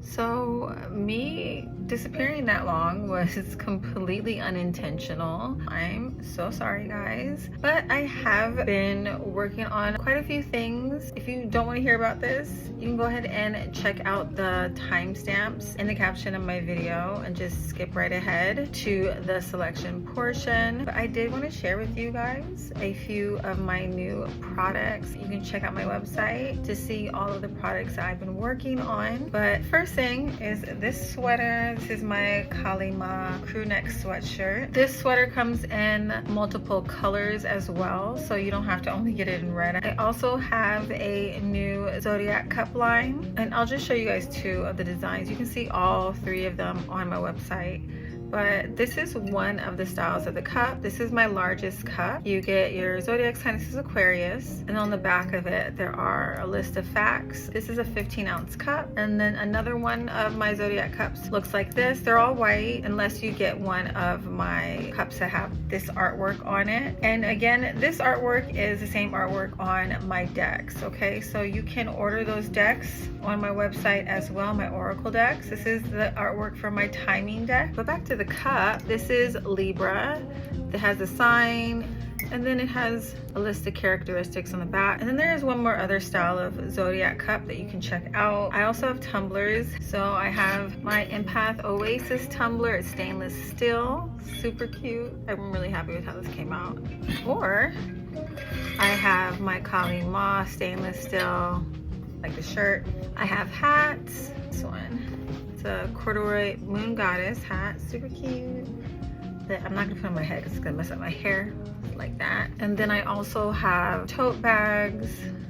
So me disappearing that long was completely unintentional. I'm so sorry, guys, but I have been working on quite a few things. If you don't want to hear about this, you can go ahead and check out the timestamps in the caption of my video and just skip right ahead to the selection portion. But I did want to share with you guys a few of my new products. You can check out my website to see all of the products that I've been working on. But first thing is this sweater. This is my Kalima crew neck sweatshirt. This sweater comes in multiple colors as well, so you don't have to only get it in red. I also have a new Zodiac cup line, and I'll just show you guys two of the designs. You can see all three of them on my website. But this is one of the styles of the cup. This is my largest cup. You get your zodiac sign. This is Aquarius. And on the back of it, there are a list of facts. This is a 15-ounce cup. And then another one of my zodiac cups looks like this. They're all white unless you get one of my cups that have this artwork on it. And again, this artwork is the same artwork on my decks, okay? So you can order those decks on my website as well, my Oracle decks. This is the artwork for my timing deck. But back to the cup. This is Libra. It has a sign, and then it has a list of characteristics on the back. And then there is one more other style of zodiac cup that you can check out. I also have tumblers. So I have my EmpathOasis tumbler. It's stainless steel, super cute. I'm really happy with how this came out. Or I have my Kali Ma stainless steel, like the shirt. I have hats. This one. It's a corduroy moon goddess hat, super cute. That I'm not gonna put on my head because it's gonna mess up my hair, like that. And then I also have tote bags.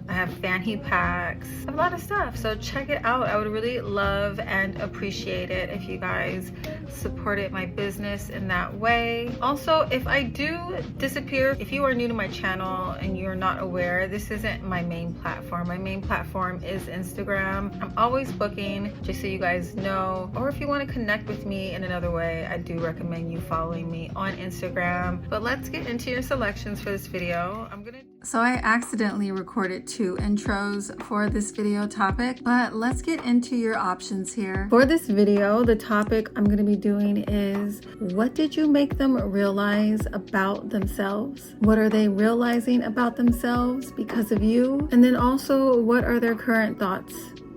I have fanny packs. I have a lot of stuff, so check it out. I would really love and appreciate it if you guys supported my business in that way. Also, if I do disappear, if you are new to my channel and you're not aware, this isn't my main platform. My main platform is Instagram. I'm always booking, just so you guys know. Or if you want to connect with me in another way, I do recommend you following me on Instagram. But let's get into your selections for this video. So I accidentally recorded two intros for this video topic, but let's get into your options here. For this video, the topic I'm going to be doing is, what did you make them realize about themselves? What are they realizing about themselves because of you? And then also, what are their current thoughts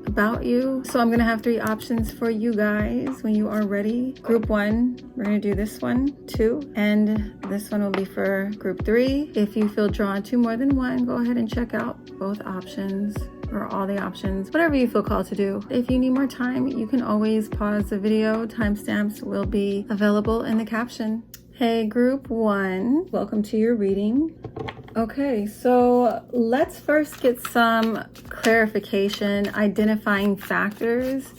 about you? So I'm gonna have three options for you guys when you are ready. Group 1, we're gonna do this one, 2, and this one will be for group 3. If you feel drawn to more than one, go ahead and check out both options or all the options, whatever you feel called to do. If you need more time, you can always pause the video. Timestamps will be available in the caption. Hey, group 1, welcome to your reading. Okay, so let's first get some clarification, identifying factors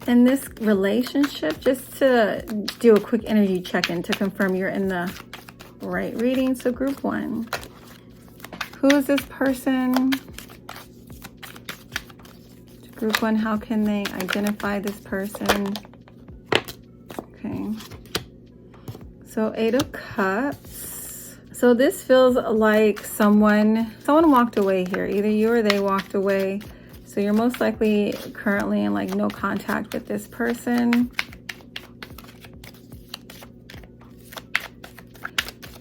in this relationship, just to do a quick energy check-in to confirm you're in the right reading. So group 1, who is this person? Group 1, how can they identify this person? Okay. So 8 of Cups. So this feels like someone walked away here. Either you or they walked away. So you're most likely currently in like no contact with this person.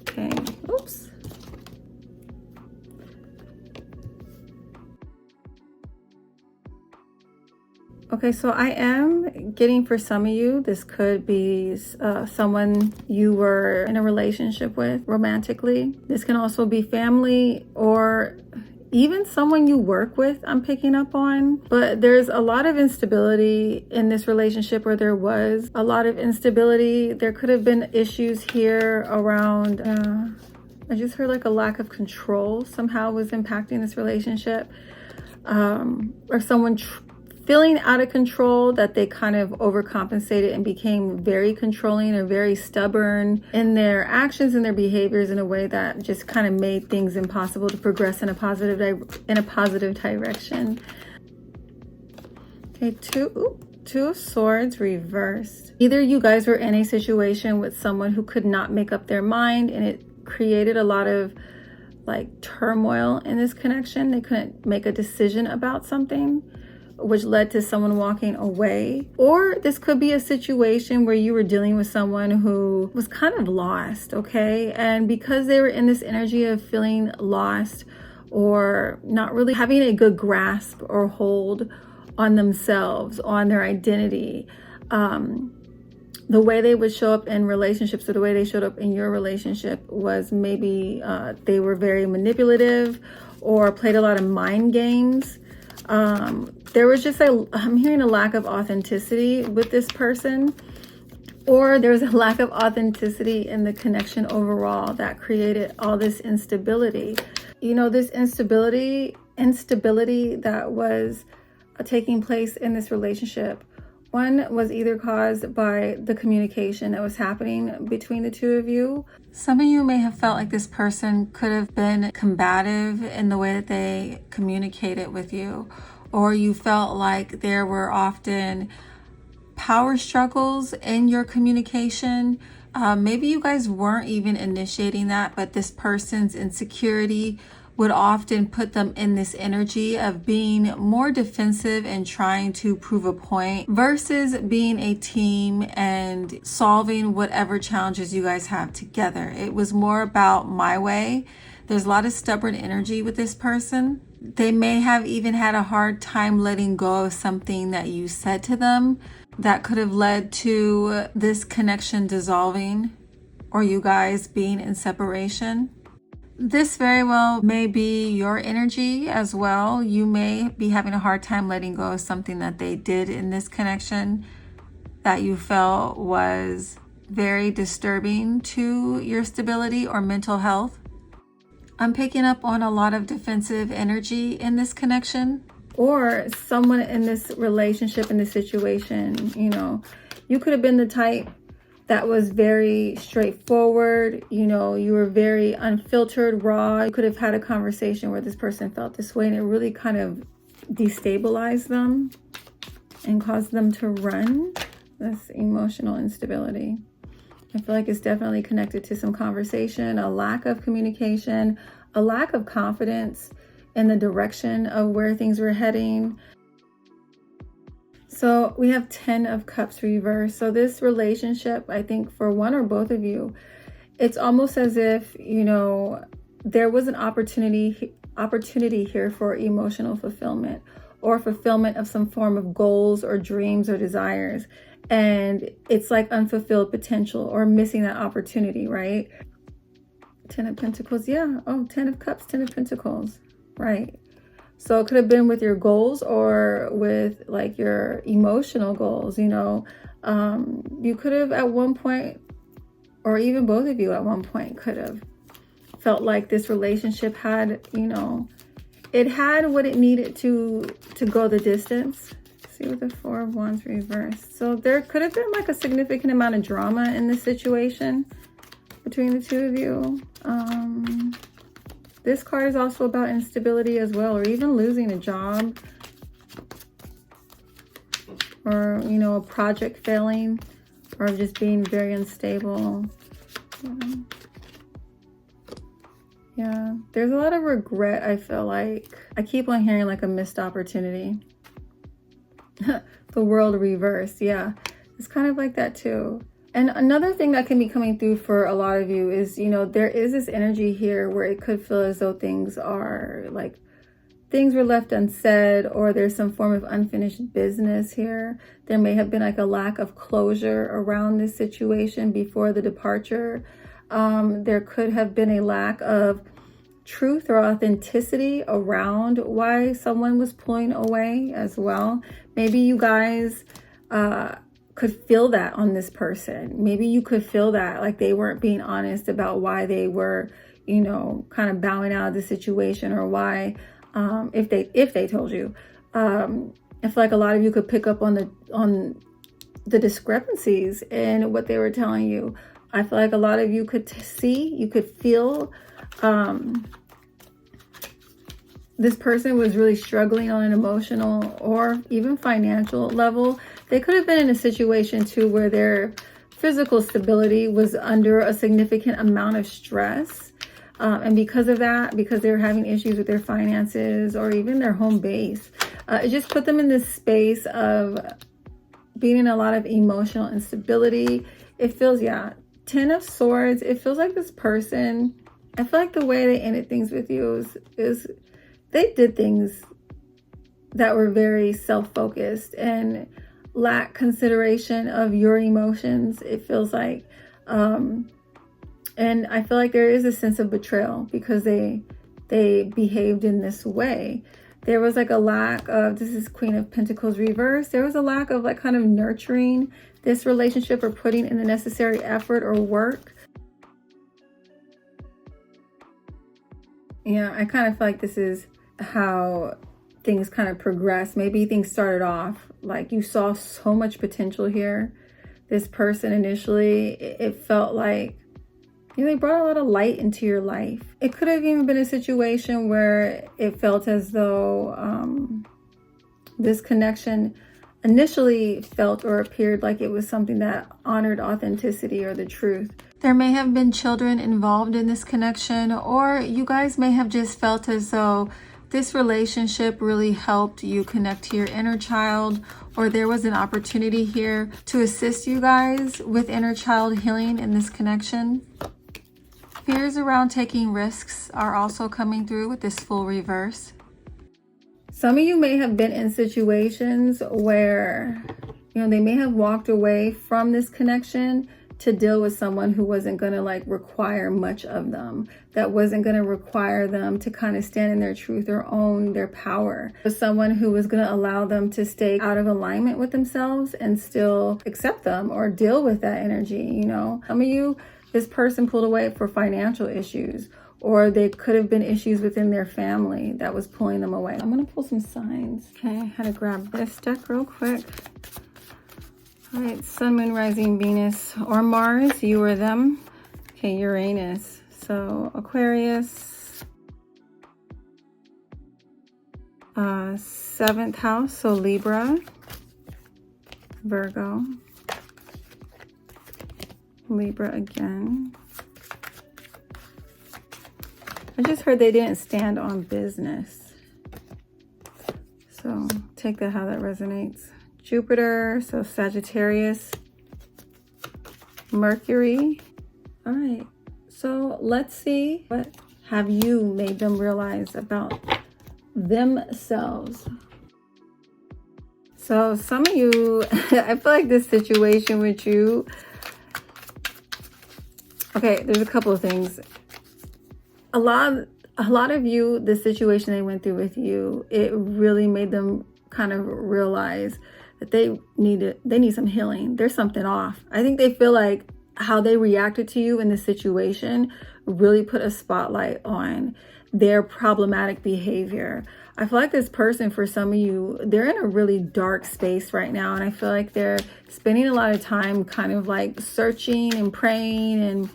Okay. Oops. Okay, so I am getting, for some of you, this could be someone you were in a relationship with romantically. This can also be family or even someone you work with, I'm picking up on. But there's a lot of instability in this relationship, or there was a lot of instability. There could have been issues here around, I just heard like a lack of control somehow was impacting this relationship. Or someone feeling out of control, that they kind of overcompensated and became very controlling or very stubborn in their actions and their behaviors in a way that just kind of made things impossible to progress in a positive direction. Okay, Two of Swords reversed. Either you guys were in a situation with someone who could not make up their mind, and it created a lot of like turmoil in this connection. They couldn't make a decision about something. which led to someone walking away. Or this could be a situation where you were dealing with someone who was kind of lost, okay? And because they were in this energy of feeling lost or not really having a good grasp or hold on themselves, on their identity, the way they would show up in relationships or the way they showed up in your relationship was maybe they were very manipulative or played a lot of mind games. There was just I'm hearing a lack of authenticity with this person, or there was a lack of authenticity in the connection overall that created all this instability. You know, this instability that was taking place in this relationship. One was either caused by the communication that was happening between the two of you. Some of you may have felt like this person could have been combative in the way that they communicated with you, or you felt like there were often power struggles in your communication. Maybe you guys weren't even initiating that, but this person's insecurity would often put them in this energy of being more defensive and trying to prove a point versus being a team and solving whatever challenges you guys have together. It was more about my way. There's a lot of stubborn energy with this person. They may have even had a hard time letting go of something that you said to them that could have led to this connection dissolving or you guys being in separation. This very well may be your energy as well. You may be having a hard time letting go of something that they did in this connection that you felt was very disturbing to your stability or mental health. I'm picking up on a lot of defensive energy in this connection. Or someone in this relationship, in this situation, you know, you could have been the type that was very straightforward. You know, you were very unfiltered, raw. You could have had a conversation where this person felt this way and it really kind of destabilized them and caused them to run. That's emotional instability. I feel like it's definitely connected to some conversation, a lack of communication, a lack of confidence in the direction of where things were heading. So we have 10 of Cups reversed. So this relationship, I think for one or both of you, it's almost as if, you know, there was an opportunity here for emotional fulfillment or fulfillment of some form of goals or dreams or desires. And it's like unfulfilled potential or missing that opportunity, right? 10 of Pentacles, yeah. Oh, 10 of Cups, 10 of Pentacles, right? So it could have been with your goals or with like your emotional goals, you know. You could have at one point, or even both of you at one point could have felt like this relationship had, you know, it had what it needed to go the distance. See with the 4 of Wands reversed. So there could have been like a significant amount of drama in this situation between the two of you. This card is also about instability as well, or even losing a job, or, you know, a project failing, or just being very unstable. Yeah, there's a lot of regret, I feel like. I keep on hearing like a missed opportunity. The World reversed, yeah. It's kind of like that too. And another thing that can be coming through for a lot of you is, you know, there is this energy here where it could feel as though things are like, things were left unsaid, or there's some form of unfinished business here. There may have been like a lack of closure around this situation before the departure. There could have been a lack of truth or authenticity around why someone was pulling away as well. Maybe you guys could feel that on this person. Maybe you could feel that like they weren't being honest about why they were, you know, kind of bowing out of the situation, or why, if they told you. I feel like a lot of you could pick up on the discrepancies in what they were telling you. I feel like a lot of you could see, you could feel this person was really struggling on an emotional or even financial level. They could have been in a situation too where their physical stability was under a significant amount of stress. And because of that, because they were having issues with their finances or even their home base, It just put them in this space of being in a lot of emotional instability. It feels, yeah, 10 of Swords. It feels like this person, I feel like the way they ended things with you is they did things that were very self-focused and lack consideration of your emotions. It feels like, and I feel like there is a sense of betrayal because they behaved in this way. There was like a lack of, this is Queen of Pentacles reverse. There was a lack of like kind of nurturing this relationship or putting in the necessary effort or work. Yeah, I kind of feel like this is how things kind of progress. Maybe things started off like you saw so much potential here. This person initially, it felt like, you know, they brought a lot of light into your life. It could have even been a situation where it felt as though this connection initially felt or appeared like it was something that honored authenticity or the truth. There may have been children involved in this connection, or you guys may have just felt as though this relationship really helped you connect to your inner child, or there was an opportunity here to assist you guys with inner child healing in this connection. Fears around taking risks are also coming through with this Fool reverse. Some of you may have been in situations where, you know, they may have walked away from this connection to deal with someone who wasn't going to like require much of them, that wasn't going to require them to kind of stand in their truth or own their power. Someone who was going to allow them to stay out of alignment with themselves and still accept them or deal with that energy. You know, some of you, this person pulled away for financial issues, or they could have been issues within their family that was pulling them away. I'm going to pull some signs. Okay, I had to grab this deck real quick. All right, Sun, Moon, Rising, Venus, or Mars, you or them. Okay, Uranus. So Aquarius. 7th house, so Libra. Virgo. Libra again. I just heard they didn't stand on business. So take that how that resonates. Jupiter, so Sagittarius, Mercury. All right, so let's see what have you made them realize about themselves. So some of you, I feel like this situation with you, okay, there's a couple of things. A lot of you, the situation they went through with you, it really made them kind of realize that they need some healing. There's something off. I think they feel like how they reacted to you in this situation really put a spotlight on their problematic behavior. I feel like this person, for some of you, they're in a really dark space right now. And I feel like they're spending a lot of time kind of like searching and praying and,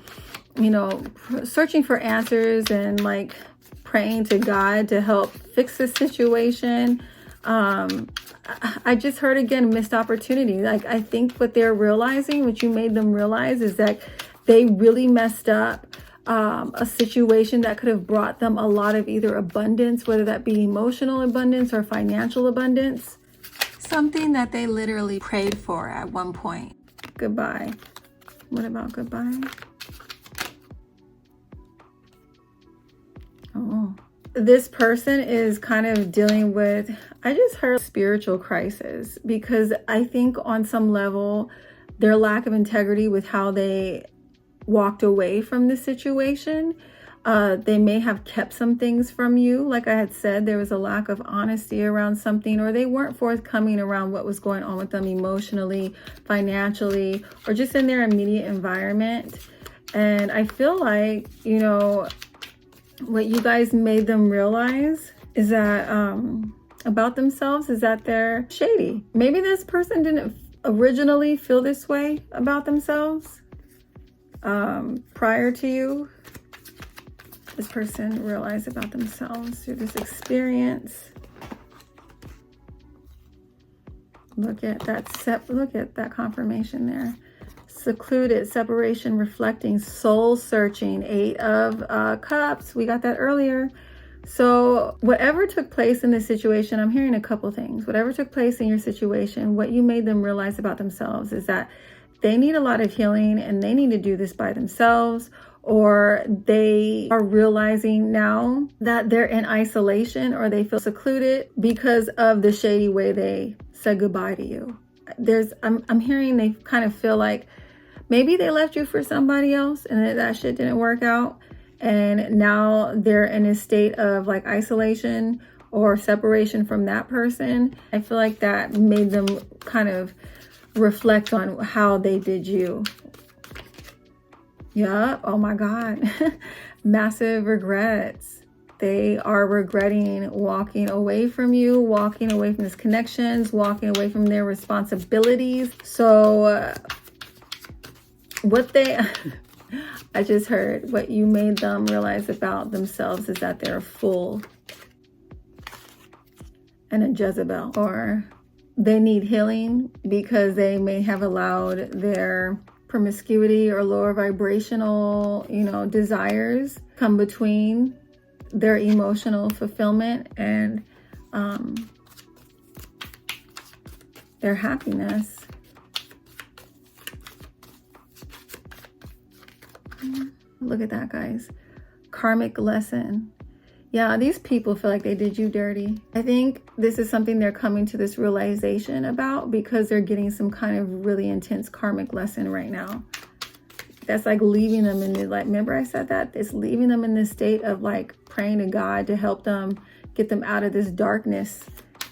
you know, searching for answers and like praying to God to help fix this situation. I just heard again, missed opportunity. Like, I think what they're realizing, what you made them realize, is that they really messed up a situation that could have brought them a lot of either abundance, whether that be emotional abundance or financial abundance. Something that they literally prayed for at one point. Goodbye. What about goodbye? Oh. This person is kind of dealing with, I just heard spiritual crisis, because I think on some level, their lack of integrity with how they walked away from the situation, they may have kept some things from you. Like I had said, there was a lack of honesty around something, or they weren't forthcoming around what was going on with them emotionally, financially, or just in their immediate environment. And I feel like, you know, what you guys made them realize is that about themselves is that they're shady. Maybe this person didn't originally feel this way about themselves prior to you. This person realized about themselves through this experience. Look at that confirmation there. Secluded, separation, reflecting, soul searching, 8 of Cups. We got that earlier. So whatever took place in this situation, I'm hearing a couple things. Whatever took place in your situation, what you made them realize about themselves is that they need a lot of healing and they need to do this by themselves, or they are realizing now that they're in isolation or they feel secluded because of the shady way they said goodbye to you. I'm hearing they kind of feel like maybe they left you for somebody else and that shit didn't work out. And now they're in a state of like isolation or separation from that person. I feel like that made them kind of reflect on how they did you. Yeah. Oh my God. Massive regrets. They are regretting walking away from you, walking away from these connections, walking away from their responsibilities. So I just heard what you made them realize about themselves is that they're a fool and a Jezebel, or they need healing because they may have allowed their promiscuity or lower vibrational, desires come between their emotional fulfillment and their happiness. Look at that, guys. Karmic lesson. Yeah, these people feel like they did you dirty. I think this is something they're coming to this realization about because they're getting some kind of really intense karmic lesson right now. That's like leaving them in the, like, remember I said that? It's leaving them in this state of like praying to God to help them get them out of this darkness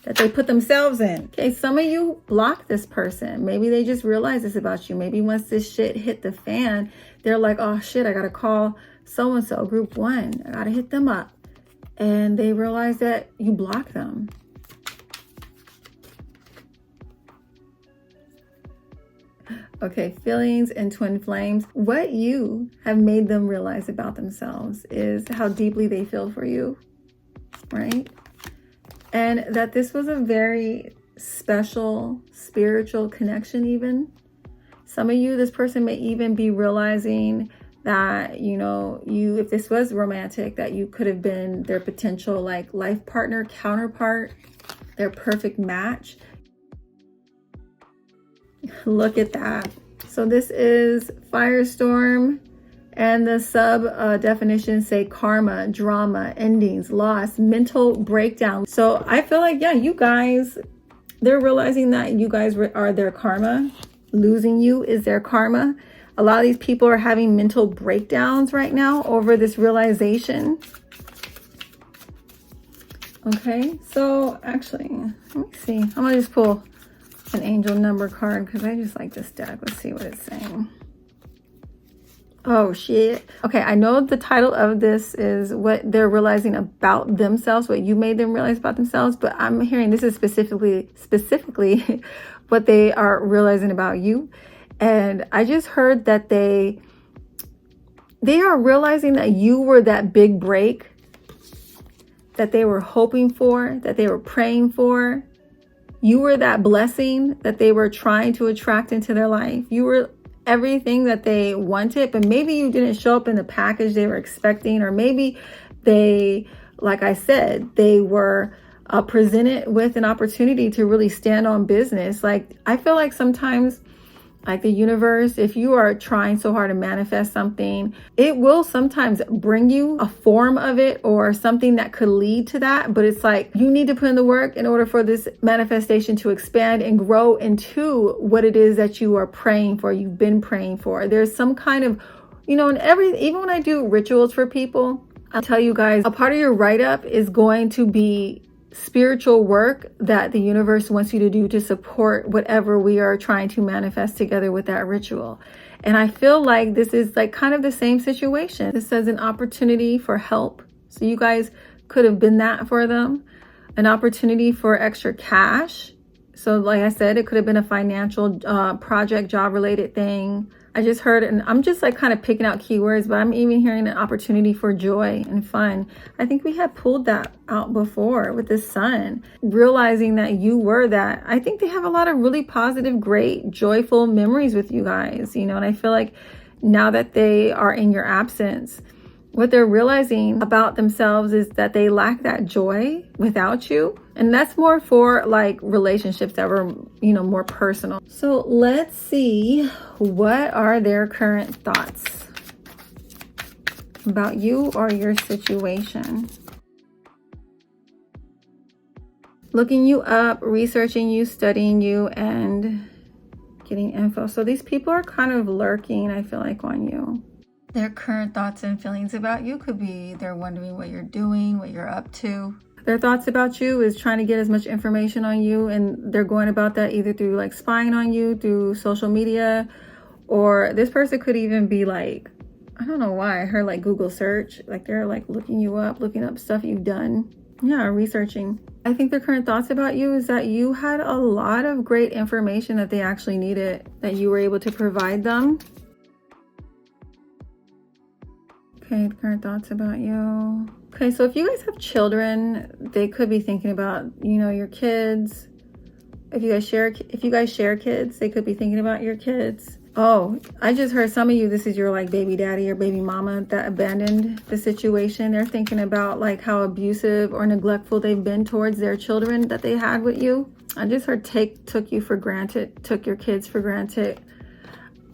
that they put themselves in. Okay, some of you block this person. Maybe they just realize this about you. Maybe once this shit hit the fan, they're like, oh shit, I gotta call so-and-so, group 1. I gotta hit them up. And they realize that you block them. Okay, feelings and twin flames. What you have made them realize about themselves is how deeply they feel for you, right? And that this was a very special spiritual connection even. Some of you, this person may even be realizing that, if this was romantic, that you could have been their potential like life partner, counterpart, their perfect match. Look at that. So this is Firestorm, and the sub definitions say karma, drama, endings, loss, mental breakdown. So I feel like, yeah, you guys, they're realizing that you guys are their karma. Losing you is their karma. A lot of these people are having mental breakdowns right now over this realization. Okay, so actually, let me see. I'm gonna just pull an angel number card because I just like this deck. Let's see what it's saying. Oh shit. Okay, I know the title of this is what they're realizing about themselves, what you made them realize about themselves, but I'm hearing this is specifically what they are realizing about you. And I just heard that they are realizing that you were that big break that they were hoping for, that they were praying for. You were that blessing that they were trying to attract into their life. You were everything that they wanted, but maybe you didn't show up in the package they were expecting, or maybe they, like I said, they were presented with an opportunity to really stand on business. Like, I feel like sometimes, like the universe, if you are trying so hard to manifest something, it will sometimes bring you a form of it or something that could lead to that. But it's like you need to put in the work in order for this manifestation to expand and grow into what it is that you are praying for, you've been praying for. There's some kind of, even when I do rituals for people, I'll tell you guys, a part of your write-up is going to be spiritual work that the universe wants you to do to support whatever we are trying to manifest together with that ritual. And I feel like this is like kind of the same situation. This says an opportunity for help. So you guys could have been that for them. An opportunity for extra cash. So like I said, it could have been a financial project, job related thing. I just heard, and I'm just like kind of picking out keywords, but I'm even hearing an opportunity for joy and fun. I think we had pulled that out before with the sun, realizing that you were that. I think they have a lot of really positive, great, joyful memories with you guys, and I feel like now that they are in your absence, What they're realizing about themselves is that they lack that joy without you. And that's more for like relationships that were, more personal. So let's see, what are their current thoughts about you or your situation? Looking you up, researching you, studying you, and getting info. So these people are kind of lurking, I feel like, on you. Their current thoughts and feelings about you could be they're wondering what you're doing, what you're up to. Their thoughts about you is trying to get as much information on you, and they're going about that either through like spying on you through social media, or this person could even be like, I don't know why, I heard like Google search, like they're like looking you up, looking up stuff you've done. Yeah, researching. I think their current thoughts about you is that you had a lot of great information that they actually needed, that you were able to provide them. Okay, the current thoughts about you. Okay, so if you guys have children, they could be thinking about, your kids. If you guys share kids, they could be thinking about your kids. Oh, I just heard some of you, this is your like baby daddy or baby mama that abandoned the situation. They're thinking about like how abusive or neglectful they've been towards their children that they had with you. I just heard took you for granted, took your kids for granted.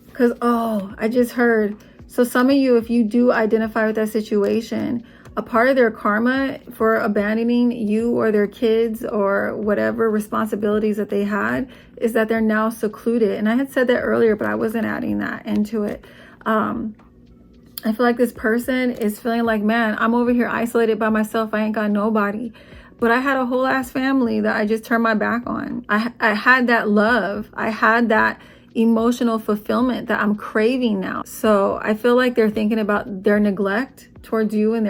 Because, I just heard, so some of you, if you do identify with that situation, a part of their karma for abandoning you or their kids or whatever responsibilities that they had is that they're now secluded. And I had said that earlier, but I wasn't adding that into it. I feel like this person is feeling like, man, I'm over here isolated by myself. I ain't got nobody. But I had a whole ass family that I just turned my back on. I had that love. I had that emotional fulfillment that I'm craving now. So I feel like they're thinking about their neglect towards you and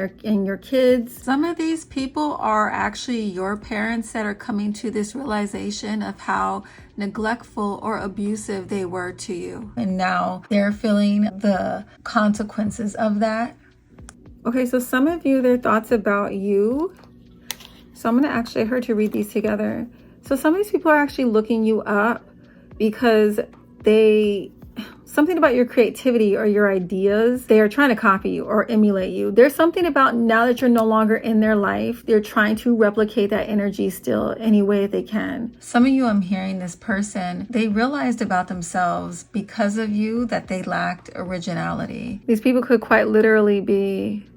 your kids. Some of these people are actually your parents that are coming to this realization of how neglectful or abusive they were to you. And now they're feeling the consequences of that. Okay, so some of you, their thoughts about you. So I'm going to actually, I heard to read these together. So some of these people are actually looking you up because something about your creativity or your ideas, they are trying to copy you or emulate you. There's something about now that you're no longer in their life, they're trying to replicate that energy still any way that they can. Some of you, I'm hearing this person, they realized about themselves because of you that they lacked originality. These people could quite literally be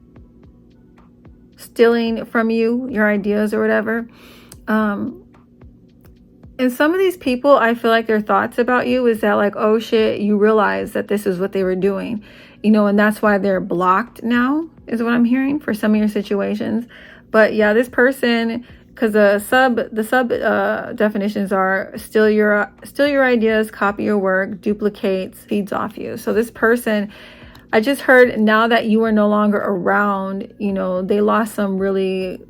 stealing from you, your ideas or whatever. And some of these people, I feel like their thoughts about you is that like, oh shit, you realize that this is what they were doing, and that's why they're blocked now is what I'm hearing for some of your situations. But yeah, this person, because the sub definitions are steal your ideas, copy your work, duplicates, feeds off you. So this person, I just heard now that you are no longer around, they lost some really,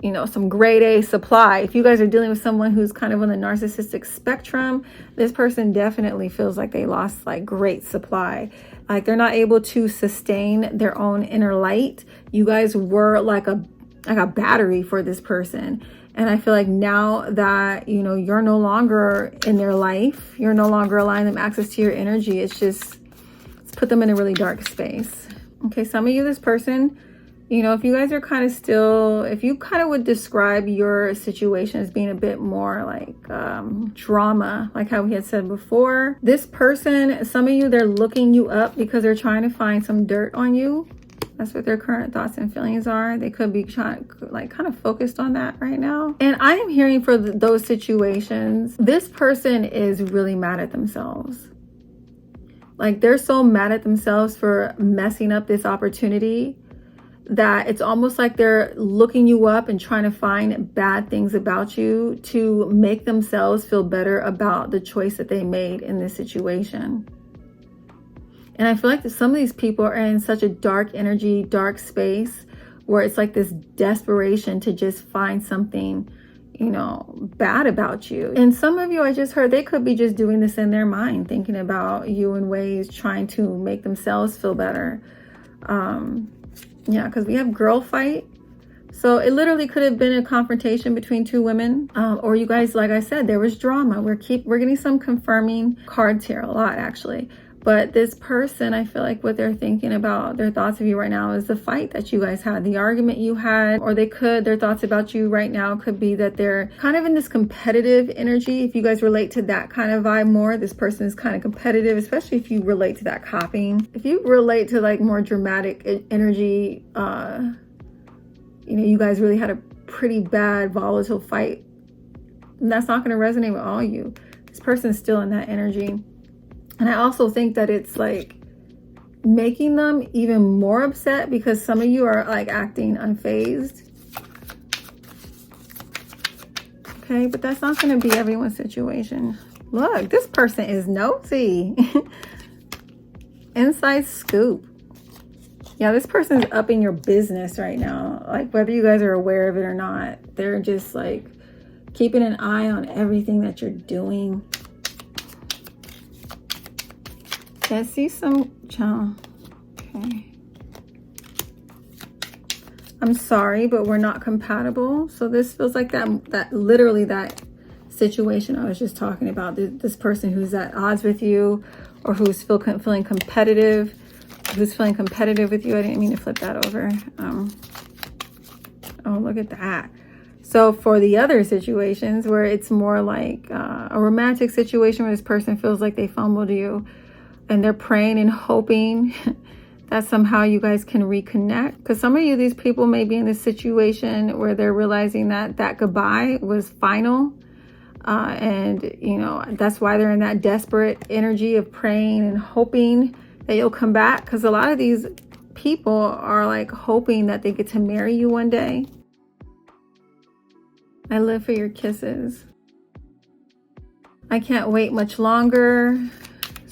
some grade A supply. If you guys are dealing with someone who's kind of on the narcissistic spectrum, this person definitely feels like they lost like great supply. Like they're not able to sustain their own inner light. You guys were like a battery for this person. And I feel like now that, you're no longer in their life, you're no longer allowing them access to your energy. It's put them in a really dark space. Okay, some of you, this person, if you guys are kind of still, if you kind of would describe your situation as being a bit more like drama, like how we had said before, this person, some of you, they're looking you up because they're trying to find some dirt on you. That's what their current thoughts and feelings are. They could be trying, like kind of focused on that right now. And I am hearing for those situations, this person is really mad at themselves. Like they're so mad at themselves for messing up this opportunity that it's almost like they're looking you up and trying to find bad things about you to make themselves feel better about the choice that they made in this situation. And I feel like that some of these people are in such a dark energy, dark space where it's like this desperation to just find something, bad about you. And some of you, I just heard, they could be just doing this in their mind, thinking about you in ways, trying to make themselves feel better. Yeah, because we have girl fight. So it literally could have been a confrontation between two women. Or you guys, like I said, there was drama. We're getting some confirming cards here, a lot actually. But this person, I feel like what they're thinking about, their thoughts of you right now is the fight that you guys had, the argument you had, or their thoughts about you right now could be that they're kind of in this competitive energy. If you guys relate to that kind of vibe more, this person is kind of competitive, especially if you relate to that copying. If you relate to like more dramatic energy, you guys really had a pretty bad volatile fight, and that's not going to resonate with all you. This person's still in that energy. And I also think that it's like making them even more upset because some of you are like acting unfazed. Okay, but that's not going to be everyone's situation. Look, this person is nosy. Inside scoop. Yeah, this person's up in your business right now. Like whether you guys are aware of it or not, they're just like keeping an eye on everything that you're doing. I see some, okay. I'm sorry, but we're not compatible. So this feels like that literally that situation I was just talking about. This person who's at odds with you, or who's feeling competitive, with you. I didn't mean to flip that over. Oh, look at that. So for the other situations where it's more like a romantic situation where this person feels like they fumbled you, and they're praying and hoping that somehow you guys can reconnect. Because some of you, these people may be in this situation where they're realizing that goodbye was final. And, that's why they're in that desperate energy of praying and hoping that you'll come back. Because a lot of these people are like hoping that they get to marry you one day. I live for your kisses. I can't wait much longer.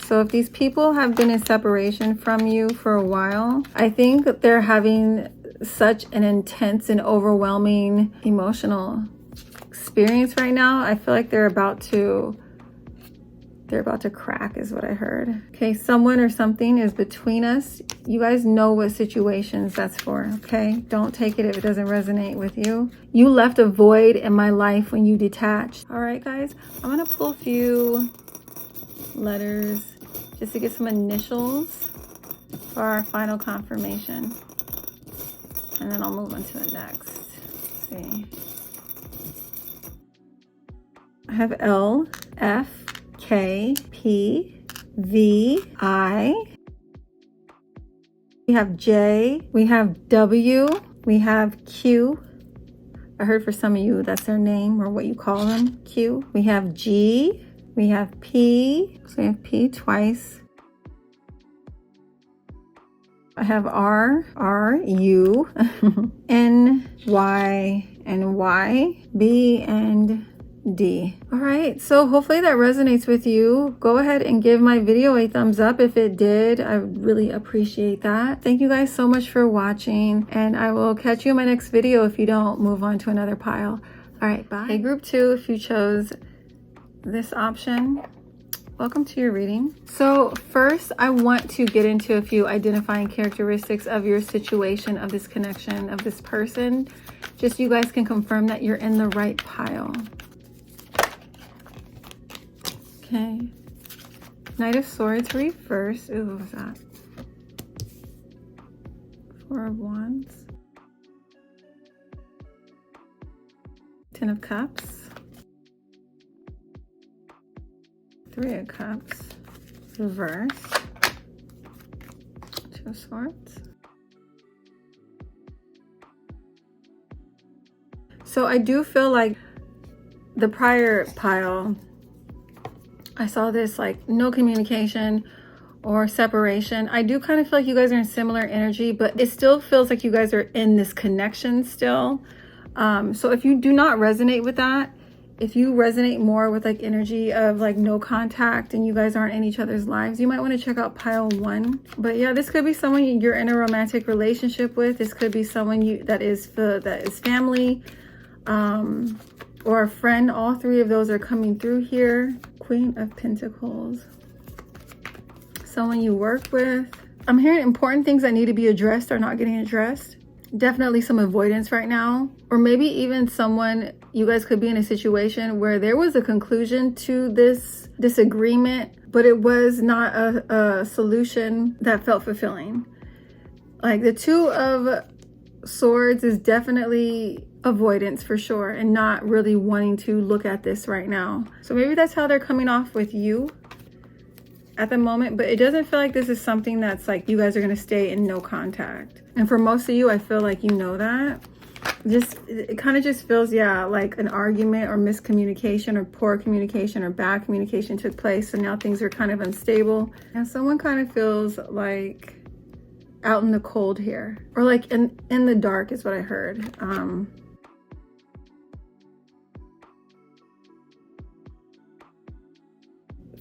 So if these people have been in separation from you for a while, I think that they're having such an intense and overwhelming emotional experience right now. I feel like they're about to crack is what I heard. Okay, someone or something is between us. You guys know what situations that's for, okay? Don't take it if it doesn't resonate with you. You left a void in my life when you detached. All right, guys, I'm gonna pull a few letters just to get some initials for our final confirmation. And then I'll move on to the next. Let's see. I have L, F, K, P, V, I. We have J, we have W, we have Q. I heard for some of you that's their name or what you call them, Q. We have G, we have P, so we have P twice. I have R, U, N, Y, and Y, B, and D. All right, so hopefully that resonates with you. Go ahead and give my video a thumbs up if it did. I really appreciate that. Thank you guys so much for watching, and I will catch you in my next video if you don't move on to another pile. All right, bye. Hey, group 2, if you chose this option, welcome to your reading. So first, I want to get into a few identifying characteristics of your situation, of this connection, of this person. Just so you guys can confirm that you're in the right pile. Okay. Knight of Swords reverse. Ooh, what was that? 4 of Wands. 10 of Cups. 3 of Cups. Reverse. 2 of Swords. So I do feel like the prior pile, I saw this like no communication or separation. I do kind of feel like you guys are in similar energy, but it still feels like you guys are in this connection still. So if you do not resonate with that, if you resonate more with like energy of like no contact and you guys aren't in each other's lives, you might want to check out pile 1. But yeah, this could be someone you're in a romantic relationship with. This could be someone that is family, or a friend. All 3 of those are coming through here. Queen of Pentacles. Someone you work with. I'm hearing important things that need to be addressed are not getting addressed. Definitely some avoidance right now. Or maybe even someone, you guys could be in a situation where there was a conclusion to this disagreement, but it was not a solution that felt fulfilling. Like the Two of Swords is definitely avoidance for sure, and not really wanting to look at this right now. So maybe that's how they're coming off with you at the moment, but it doesn't feel like this is something that's like you guys are going to stay in no contact. And for most of you, I feel like you know that. It kind of just feels, yeah, like an argument or miscommunication or poor communication or bad communication took place, so now things are kind of unstable, and someone kind of feels like out in the cold here, or like in the dark is what I heard.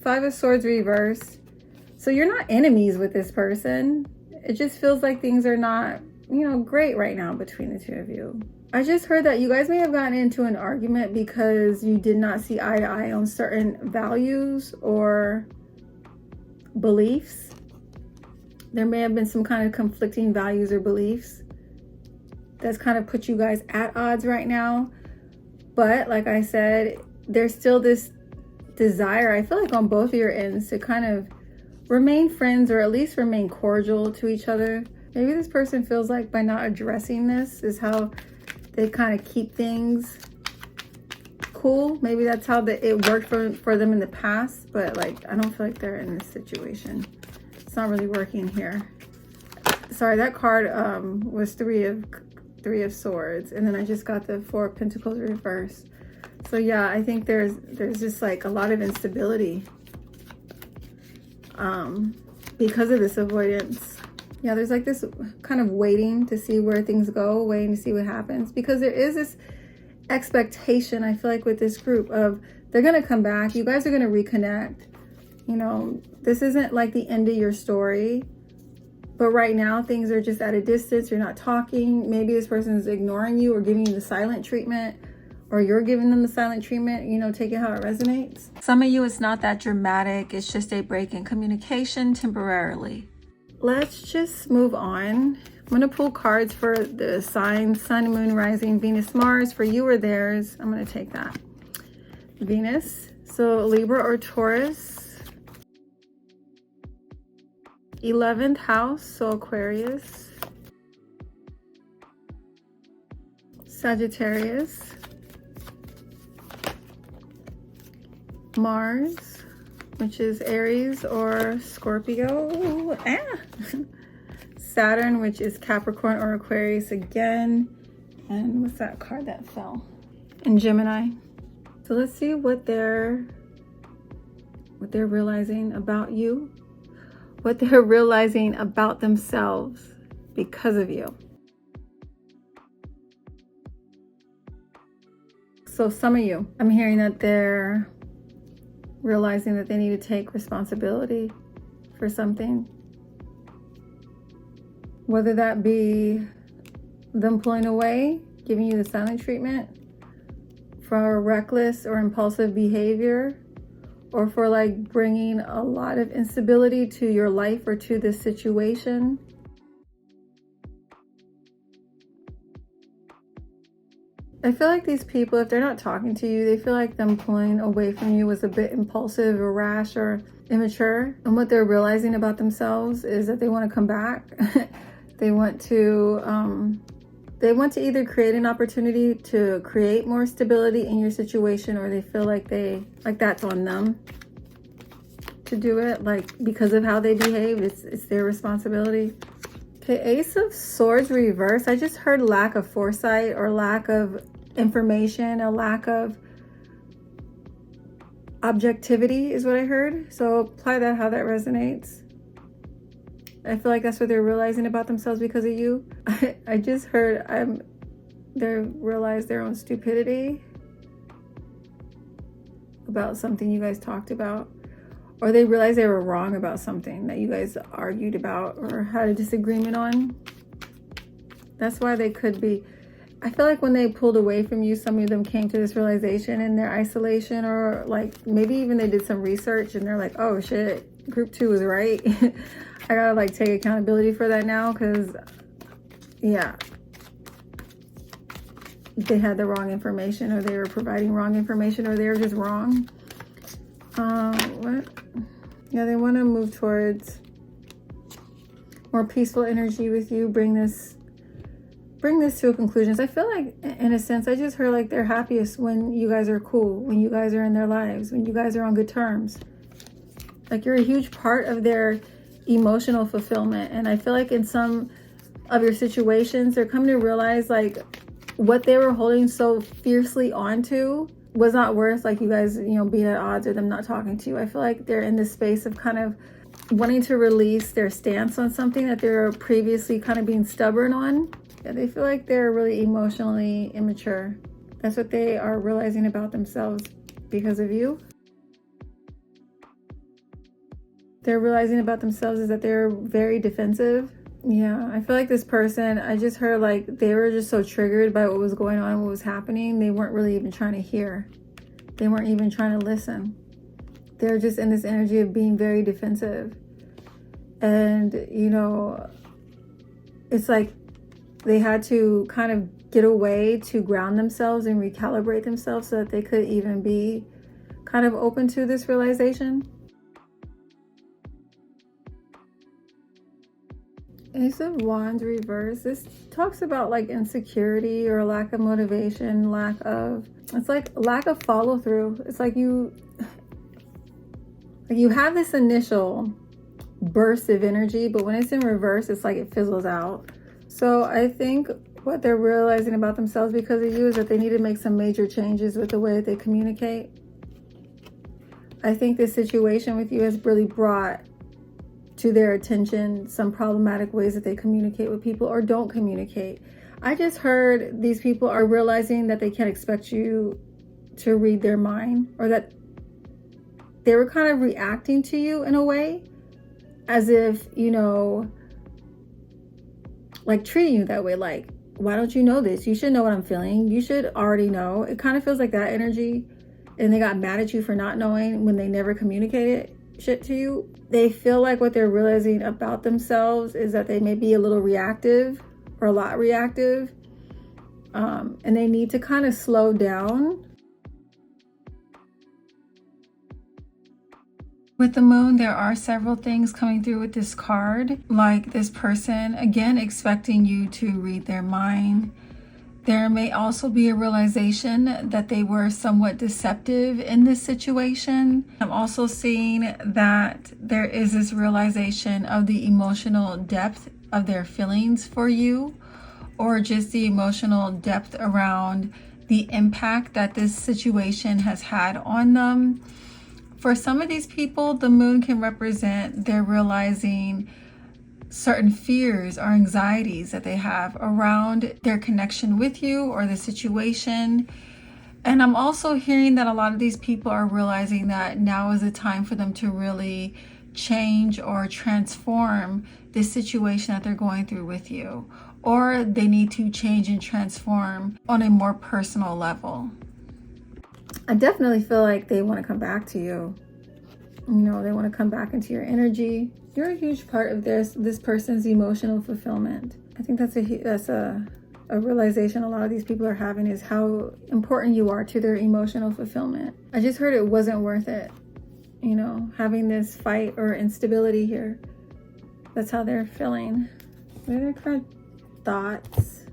Five of Swords reversed. So you're not enemies with this person. It just feels like things are not, you know, great right now between the two of you. I just heard that you guys may have gotten into an argument because you did not see eye to eye on certain values or beliefs. There may have been some kind of conflicting values or beliefs that's kind of put you guys at odds right now. But like I said, there's still this desire, I feel like on both of your ends, to kind of remain friends or at least remain cordial to each other. Maybe this person feels like by not addressing this is how they kind of keep things cool. Maybe that's how it worked for them in the past, but like I don't feel like they're in this situation. It's not really working here. Sorry, that card was three of Swords, and then I just got the Four of Pentacles reversed. So yeah, I think there's just like a lot of instability because of this avoidance. Yeah, there's like this kind of waiting to see where things go, waiting to see what happens, because there is this expectation, I feel like, with this group of they're going to come back. You guys are going to reconnect. You know, this isn't like the end of your story, but right now things are just at a distance. You're not talking. Maybe this person is ignoring you or giving you the silent treatment, or you're giving them the silent treatment, you know, take it how it resonates. Some of you, it's not that dramatic. It's just a break in communication temporarily. Let's just move on. I'm going to pull cards for the signs, Sun, Moon, Rising, Venus, Mars, for you or theirs. I'm going to take that. Venus, so Libra or Taurus. 11th house, so Aquarius. Sagittarius. Mars, which is Aries or Scorpio. Saturn, which is Capricorn or Aquarius again. And what's that card that fell? And Gemini. So let's see what they're realizing about you, what they're realizing about themselves because of you. So some of you, I'm hearing that they're realizing that they need to take responsibility for something. Whether that be them pulling away, giving you the silent treatment for reckless or impulsive behavior, or for like bringing a lot of instability to your life or to this situation. I feel like these people, if they're not talking to you, they feel like them pulling away from you was a bit impulsive or rash or immature. And what they're realizing about themselves is that they want to come back. They want to either create an opportunity to create more stability in your situation, or they feel like that's on them to do it, like because of how they behave. It's their responsibility. Okay, Ace of Swords reverse. I just heard lack of foresight or lack of information, a lack of objectivity is what I heard. So apply that how that resonates. I feel like that's what they're realizing about themselves because of you. I just heard they realize their own stupidity about something you guys talked about, or they realize they were wrong about something that you guys argued about or had a disagreement on. That's why they could be. I feel like when they pulled away from you, some of them came to this realization in their isolation, or like maybe even they did some research and they're like, oh shit, group 2 was right. I gotta like take accountability for that now, because yeah, they had the wrong information, or they were providing wrong information, or they were just wrong. What? Yeah, they want to move towards more peaceful energy with you. Bring this to a conclusion. So I feel like, in a sense, I just heard like they're happiest when you guys are cool, when you guys are in their lives, when you guys are on good terms. Like you're a huge part of their emotional fulfillment. And I feel like in some of your situations, they're coming to realize like what they were holding so fiercely onto was not worth like you guys, being at odds or them not talking to you. I feel like they're in this space of kind of wanting to release their stance on something that they're previously kind of being stubborn on. Yeah, they feel like they're really emotionally immature. That's what they are realizing about themselves because of you. They're realizing about themselves is that they're very defensive. Yeah, I feel like this person, I just heard like they were just so triggered by what was going on, what was happening. They weren't really even trying to hear. They weren't even trying to listen. They're just in this energy of being very defensive. And, it's like they had to kind of get away to ground themselves and recalibrate themselves so that they could even be kind of open to this realization. Ace of Wands reverse. This talks about like insecurity or lack of motivation, it's like lack of follow through. It's like you have this initial burst of energy, but when it's in reverse, it's like it fizzles out. So I think what they're realizing about themselves because of you is that they need to make some major changes with the way that they communicate. I think this situation with you has really brought to their attention some problematic ways that they communicate with people or don't communicate. I just heard these people are realizing that they can't expect you to read their mind, or that they were kind of reacting to you in a way as if, like treating you that way. Like, why don't you know this? You should know what I'm feeling. You should already know. It kind of feels like that energy. And they got mad at you for not knowing when they never communicated shit to you. They feel like what they're realizing about themselves is that they may be a little reactive or a lot reactive. And they need to kind of slow down. With the moon, there are several things coming through with this card, like this person, again, expecting you to read their mind. There may also be a realization that they were somewhat deceptive in this situation. I'm also seeing that there is this realization of the emotional depth of their feelings for you, or just the emotional depth around the impact that this situation has had on them. For some of these people, the moon can represent they're realizing certain fears or anxieties that they have around their connection with you or the situation. And I'm also hearing that a lot of these people are realizing that now is the time for them to really change or transform this situation that they're going through with you, or they need to change and transform on a more personal level. I definitely feel like they want to come back to you. They want to come back into your energy. You're a huge part of this person's emotional fulfillment. I think that's a realization a lot of these people are having, is how important you are to their emotional fulfillment. I just heard it wasn't worth it, having this fight or instability here. That's how they're feeling. What are their current thoughts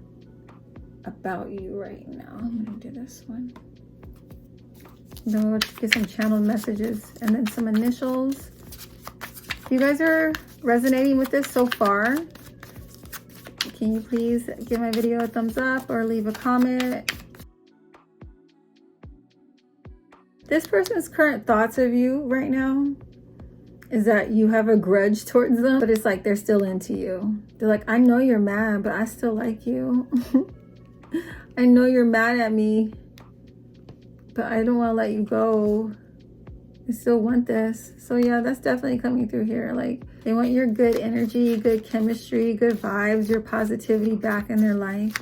about you right now? I'm going to do this one. Then we'll get some channeled messages and then some initials. If you guys are resonating with this so far, can you please give my video a thumbs up or leave a comment? This person's current thoughts of you right now is that you have a grudge towards them, but it's like they're still into you. They're like, I know you're mad, but I still like you. I know you're mad at me, but I don't want to let you go. I still want this. So yeah, that's definitely coming through here. Like, they want your good energy, good chemistry, good vibes, your positivity back in their life.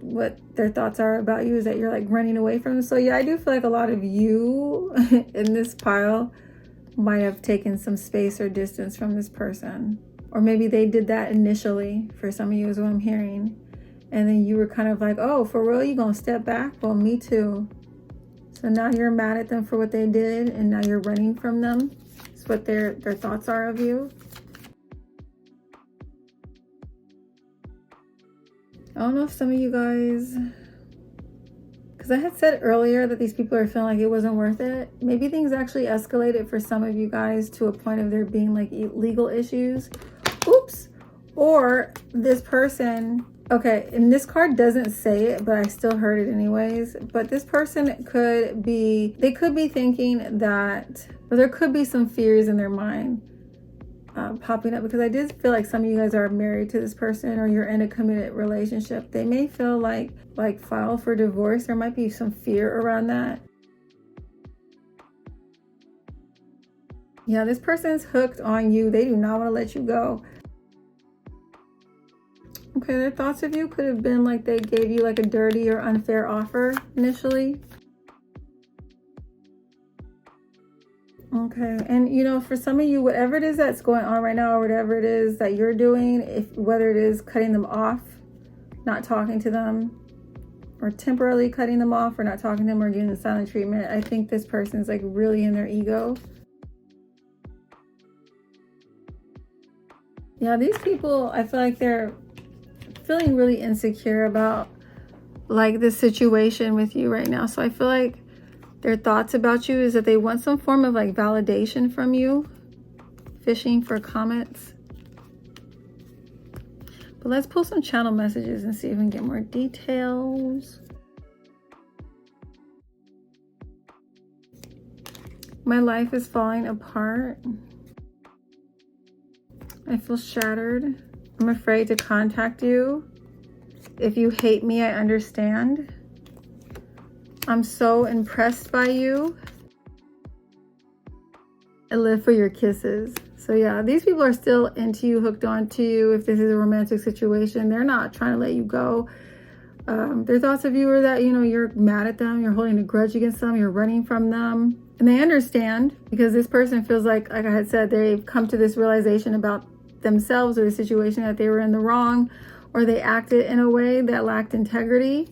What their thoughts are about you is that you're like running away from them. So yeah, I do feel like a lot of you in this pile might have taken some space or distance from this person. Or maybe they did that initially for some of you is what I'm hearing. And then you were kind of like, oh, for real, you gonna step back? Well, me too. So now you're mad at them for what they did, and now you're running from them. It's what their thoughts are of you. I don't know if some of you guys, because I had said earlier that these people are feeling like it wasn't worth it. Maybe things actually escalated for some of you guys to a point of there being like legal issues. Oops. Or this person, okay, and this card doesn't say it, but I still heard it anyways. But this person could be, they could be thinking that, or there could be some fears in their mind popping up, because I did feel like some of you guys are married to this person or you're in a committed relationship. They may feel like file for divorce. There might be some fear around that. Yeah, this person's hooked on you. They do not want to let you go. Okay, their thoughts of you could have been like they gave you like a dirty or unfair offer initially. Okay, and you know, for some of you, whatever it is that's going on right now, or whatever it is that you're doing, whether it is cutting them off, not talking to them, or temporarily cutting them off, or not talking to them, or giving them silent treatment, I think this person's like really in their ego. Yeah, these people, I feel like they're feeling really insecure about like this situation with you right now. So I feel like their thoughts about you is that they want some form of like validation from you, fishing for comments. But let's pull some channel messages and see if we can get more details. My life is falling apart. I feel shattered. I'm afraid to contact you. If you hate me, I understand. I'm so impressed by you. I live for your kisses. So yeah, these people are still into you, hooked on to you. If this is a romantic situation, they're not trying to let you go. Their thoughts of you are that, you know, you're mad at them, you're holding a grudge against them, you're running from them. And they understand, because this person feels like I had said, they've come to this realization about themselves or the situation that they were in the wrong, or they acted in a way that lacked integrity.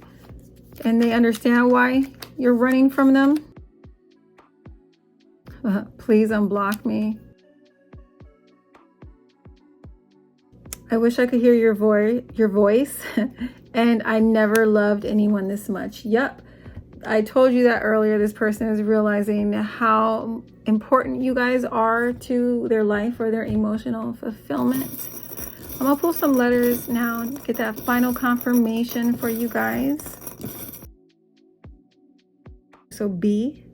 And they understand why you're running from them. Please unblock me. I wish I could hear your voice. And I never loved anyone this much. Yep. I told you that earlier. This person is realizing how important you guys are to their life or their emotional fulfillment. I'm gonna pull some letters now, get that final confirmation for you guys. So B,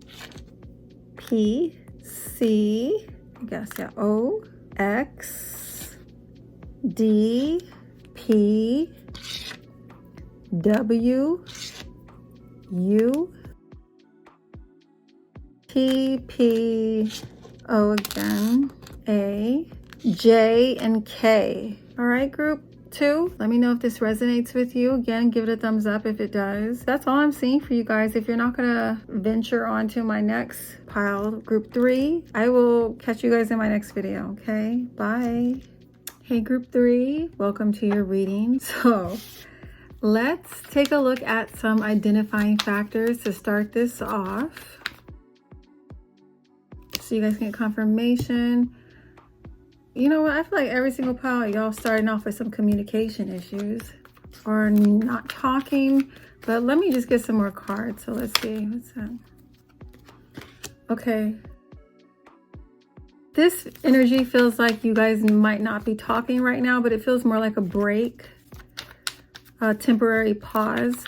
P, C, I guess, yeah, O, X, D, P, W, U, T, P, O again, A, J, and K. All right, group 2, let me know if this resonates with you. Again, give it a thumbs up if it does. That's all I'm seeing for you guys. If you're not gonna venture onto my next pile, group 3, I will catch you guys in my next video, okay? Bye. Hey, group 3, welcome to your reading. So let's take a look at some identifying factors to start this off, so you guys can get confirmation. You know what? I feel like every single pile, y'all starting off with some communication issues or not talking. But let me just get some more cards. So let's see. What's that? Okay. This energy feels like you guys might not be talking right now, but it feels more like a break, a temporary pause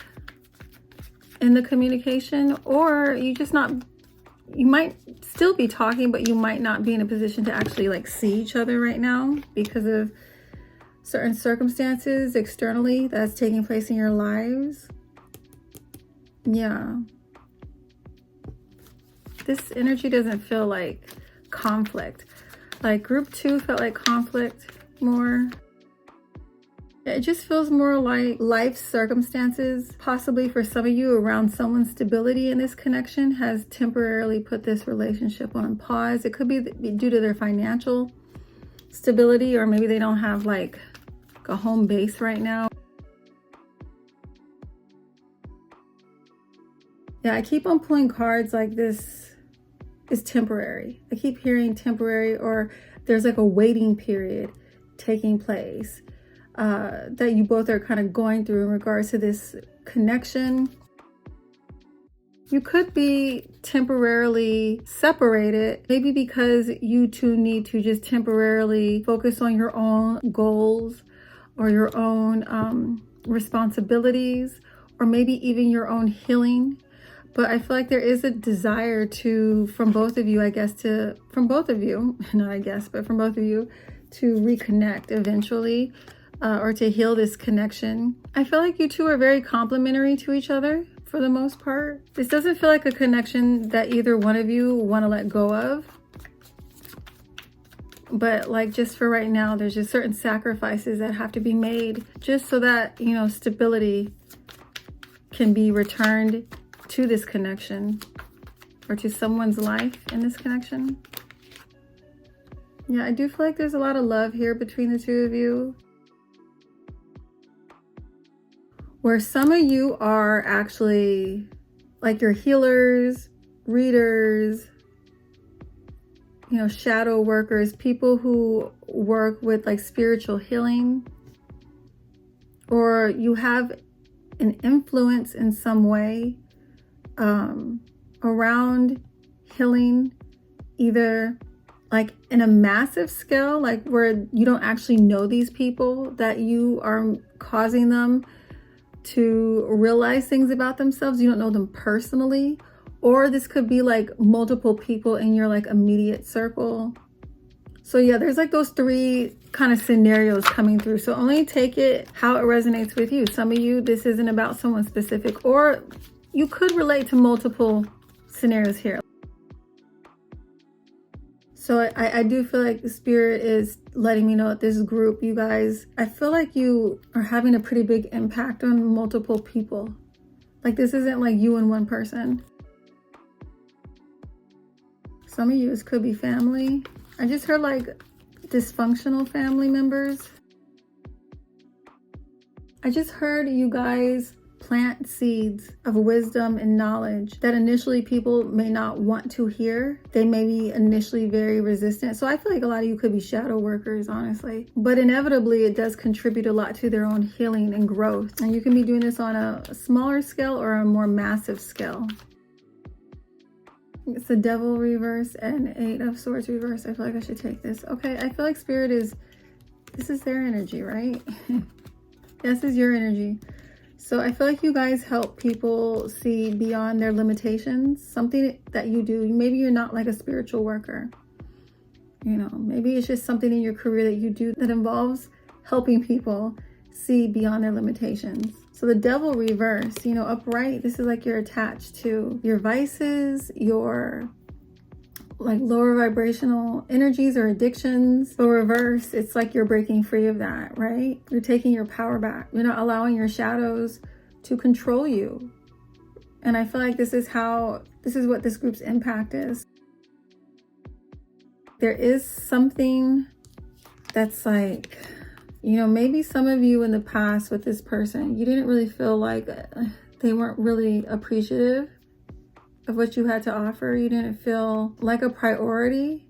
in the communication, or you might still be talking, but you might not be in a position to actually like see each other right now because of certain circumstances externally that's taking place in your lives. Yeah. This energy doesn't feel like conflict. Like group 2 felt like conflict more. It just feels more like life circumstances, possibly for some of you, around someone's stability in this connection has temporarily put this relationship on pause. It could be due to their financial stability, or maybe they don't have like a home base right now. Yeah, I keep on pulling cards like this is temporary. I keep hearing temporary, or there's like a waiting period taking place that you both are kind of going through in regards to this connection. You could be temporarily separated, maybe because you two need to just temporarily focus on your own goals or your own responsibilities, or maybe even your own healing. But I feel like there is a desire from both of you, from both of you to reconnect eventually, or to heal this connection. I feel like you two are very complementary to each other for the most part. This doesn't feel like a connection that either one of you want to let go of. But like, just for right now, there's just certain sacrifices that have to be made just so that, you know, stability can be returned to this connection, or to someone's life in this connection. Yeah, I do feel like there's a lot of love here between the two of you, where some of you are actually like your healers, readers, you know, shadow workers, people who work with like spiritual healing, or you have an influence in some way around healing, either like in a massive scale, like where you don't actually know these people, that you are causing them to realize things about themselves. You don't know them personally. Or this could be like multiple people in your like immediate circle. So yeah, there's like those three kind of scenarios coming through. So only take it how it resonates with you. Some of you, this isn't about someone specific, or you could relate to multiple scenarios here. So I do feel like the spirit is letting me know that this group, you guys, I feel like you are having a pretty big impact on multiple people. Like, this isn't like you and one person. Some of you, this could be family. I just heard like dysfunctional family members. I just heard you guys plant seeds of wisdom and knowledge that initially people may not want to hear. They may be initially very resistant. So I feel like a lot of you could be shadow workers, honestly. But inevitably, it does contribute a lot to their own healing and growth. And you can be doing this on a smaller scale or a more massive scale. It's the Devil reverse and 8 of Swords reverse. I feel like I should take this. Okay, I feel like Spirit this is their energy, right? This is your energy. So I feel like you guys help people see beyond their limitations. Something that you do. Maybe you're not like a spiritual worker. You know, maybe it's just something in your career that you do that involves helping people see beyond their limitations. So the Devil reverse, you know, upright, this is like you're attached to your vices, your like lower vibrational energies or addictions. But reverse, it's like you're breaking free of that, right? You're taking your power back. You're not allowing your shadows to control you. And I feel like this is what this group's impact is. There is something that's like, you know, maybe some of you in the past with this person, you didn't really feel like they weren't really appreciative of what you had to offer. You didn't feel like a priority.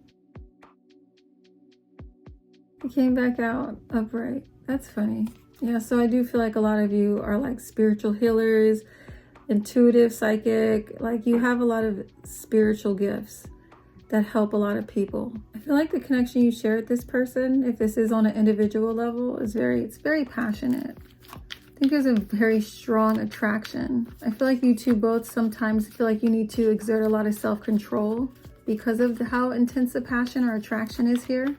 It came back out upright. That's funny. Yeah, so I do feel like a lot of you are like spiritual healers, intuitive, psychic. Like, you have a lot of spiritual gifts that help a lot of people. I feel like the connection you share with this person, if this is on an individual level, it's very passionate. I think there's a very strong attraction. I feel like you two both sometimes feel like you need to exert a lot of self-control because of how intense the passion or attraction is here.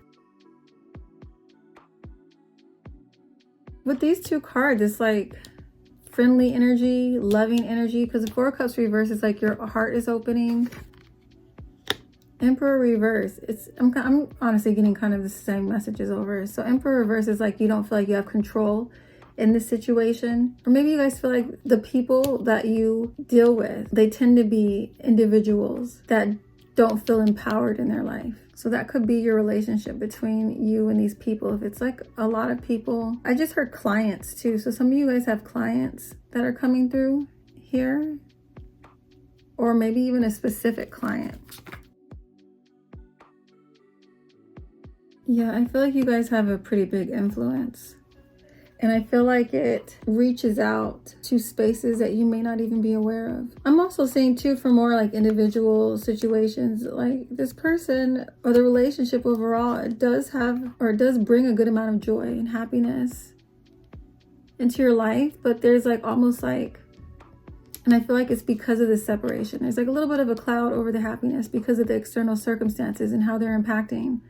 With these two cards, it's like friendly energy, loving energy, because the 4 of Cups reverse is like your heart is opening. Emperor reverse, I'm honestly getting kind of the same messages over. So Emperor reverse is like you don't feel like you have control in this situation. Or maybe you guys feel like the people that you deal with, they tend to be individuals that don't feel empowered in their life. So that could be your relationship between you and these people. If it's like a lot of people, I just heard clients too. So some of you guys have clients that are coming through here. or maybe even a specific client. Yeah, I feel like you guys have a pretty big influence. And I feel like it reaches out to spaces that you may not even be aware of. I'm also seeing too, for more like individual situations, like this person or the relationship overall, it does bring a good amount of joy and happiness into your life. But there's like almost like, and I feel like it's because of the separation. There's like a little bit of a cloud over the happiness because of the external circumstances and how they're impacting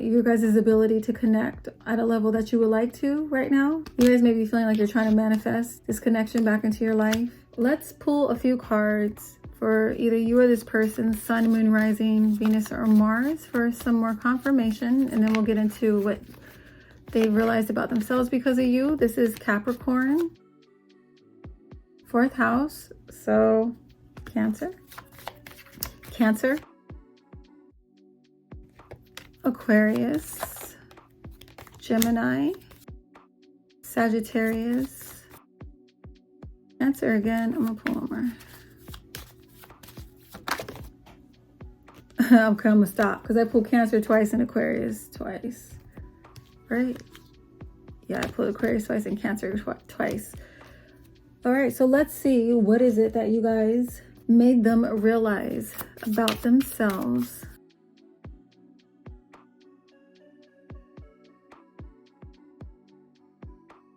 your guys' ability to connect at a level that you would like to right now. You guys may be feeling like you're trying to manifest this connection back into your life. Let's pull a few cards for either you or this person, Sun, Moon, Rising, Venus, or Mars, for some more confirmation, and then we'll get into what they've realized about themselves because of you. This is Capricorn, 4th house, so Cancer, Aquarius, Gemini, Sagittarius, Cancer again. I'm gonna pull one more. Okay, I'm gonna stop because I pulled Cancer twice and Aquarius twice, right? Yeah, I pulled Aquarius twice and Cancer twice. All right, so let's see, what is it that you guys made them realize about themselves?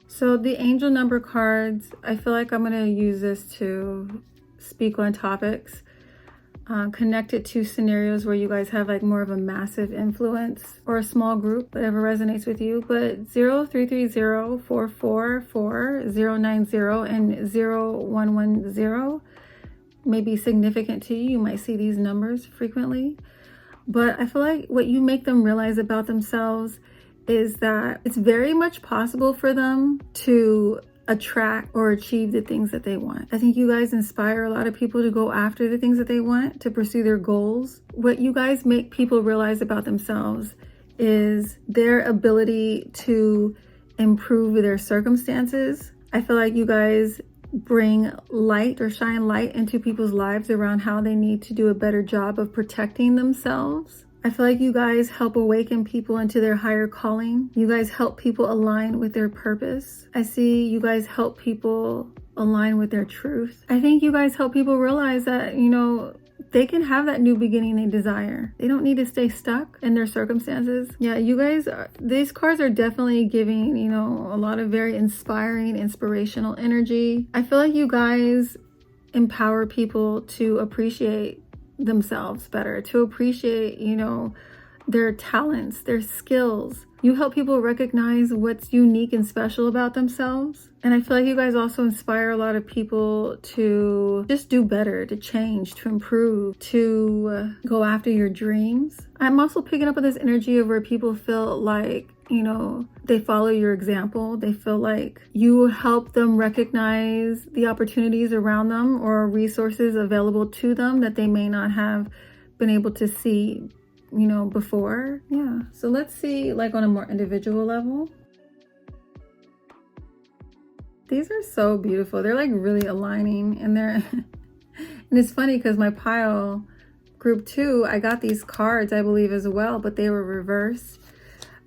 So the angel number cards, I feel like I'm going to use this to speak on topics connected to scenarios where you guys have like more of a massive influence or a small group, whatever resonates with you. But 0330-444-090 and 0110 may be significant to you. You might see these numbers frequently. But I feel like what you make them realize about themselves is that it's very much possible for them to attract or achieve the things that they want. I think you guys inspire a lot of people to go after the things that they want, to pursue their goals. What you guys make people realize about themselves is their ability to improve their circumstances. I feel like you guys bring light or shine light into people's lives around how they need to do a better job of protecting themselves. I feel like you guys help awaken people into their higher calling. You guys help people align with their purpose. I see you guys help people align with their truth. I think you guys help people realize that, you know, they can have that new beginning they desire. They don't need to stay stuck in their circumstances. Yeah, you guys, these cards are definitely giving, you know, a lot of very inspiring, inspirational energy. I feel like you guys empower people to appreciate themselves better, to appreciate, you know, their talents, their skills. You help people recognize what's unique and special about themselves. And I feel like you guys also inspire a lot of people to just do better, to change, to improve, to go after your dreams. I'm also picking up on this energy of where people feel like, you know, they follow your example. They feel like you help them recognize the opportunities around them or resources available to them that they may not have been able to see, you know, before. Yeah. So let's see, like on a more individual level. These are so beautiful. They're like really aligning, and they're and it's funny because my pile group 2, I got these cards, I believe, as well, but they were reversed.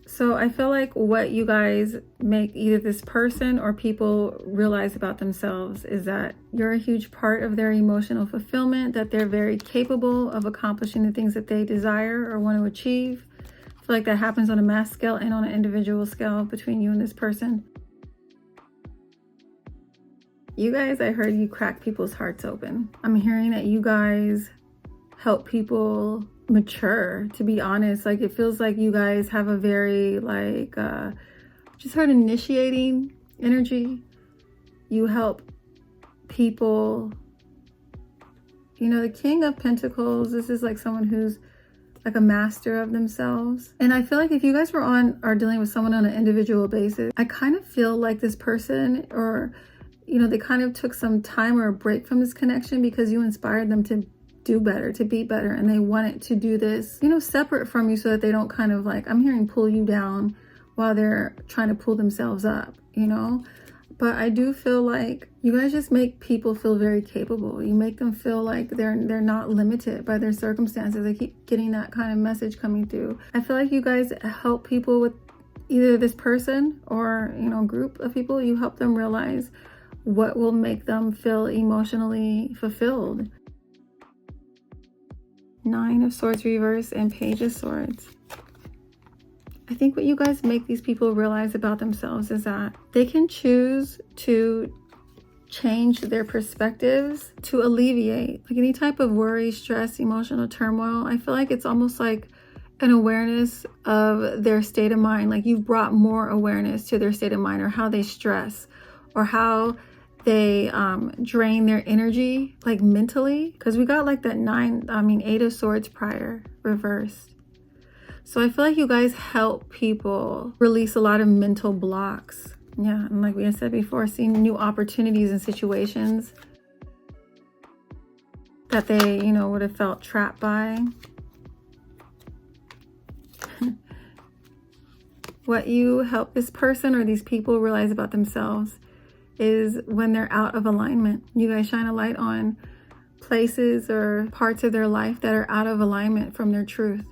So I feel like what you guys make either this person or people realize about themselves is that you're a huge part of their emotional fulfillment, that they're very capable of accomplishing the things that they desire or want to achieve. I feel like that happens on a mass scale and on an individual scale between you and this person. You guys, I heard you crack people's hearts open. I'm hearing that you guys help people mature, to be honest. Like, it feels like you guys have a very just heard initiating energy. You help people, you know, the King of Pentacles, this is like someone who's like a master of themselves. And I feel like if you guys are dealing with someone on an individual basis, I kind of feel like this person, or, you know, they kind of took some time or a break from this connection because you inspired them to do better, to be better, and they wanted to do this, you know, separate from you so that they don't kind of like, I'm hearing, pull you down while they're trying to pull themselves up, you know. But I do feel like You guys just make people feel very capable. You make them feel like they're not limited by their circumstances. I keep getting that kind of message coming through. I feel like you guys help people with either this person or, you know, group of people. You help them realize what will make them feel emotionally fulfilled. 9 of Swords reverse and Page of Swords. I think what you guys make these people realize about themselves is that they can choose to change their perspectives to alleviate like any type of worry, stress, emotional turmoil. I feel like it's almost like an awareness of their state of mind. Like you've brought more awareness to their state of mind, or how they stress, or how they drain their energy, like mentally. Because we got like that 8 of Swords prior reversed. So I feel like you guys help people release a lot of mental blocks. Yeah, and like we had said before, seeing new opportunities and situations that they, you know, would have felt trapped by. What you help this person or these people realize about themselves is when they're out of alignment. You guys shine a light on places or parts of their life that are out of alignment from their truth.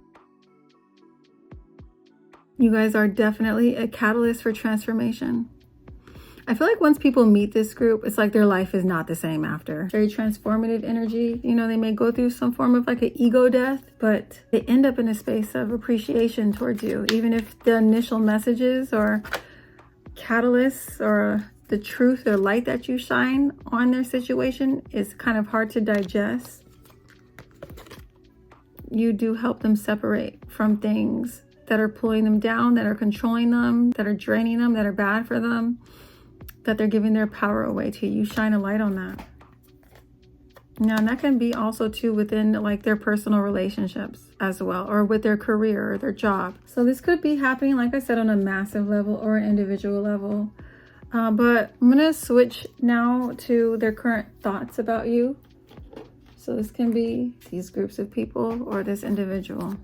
You guys are definitely a catalyst for transformation. I feel like once people meet this group, it's like their life is not the same after. Very transformative energy. You know, they may go through some form of like an ego death, but they end up in a space of appreciation towards you. Even if the initial messages or catalysts or the truth or light that you shine on their situation is kind of hard to digest, you do help them separate from things that are pulling them down, that are controlling them, that are draining them, that are bad for them, that they're giving their power away to. You shine a light on that. Now, and that can be also too within like their personal relationships as well, or with their career or their job. So this could be happening, like I said, on a massive level or an individual level. But I'm gonna switch now to their current thoughts about you. So this can be these groups of people or this individual.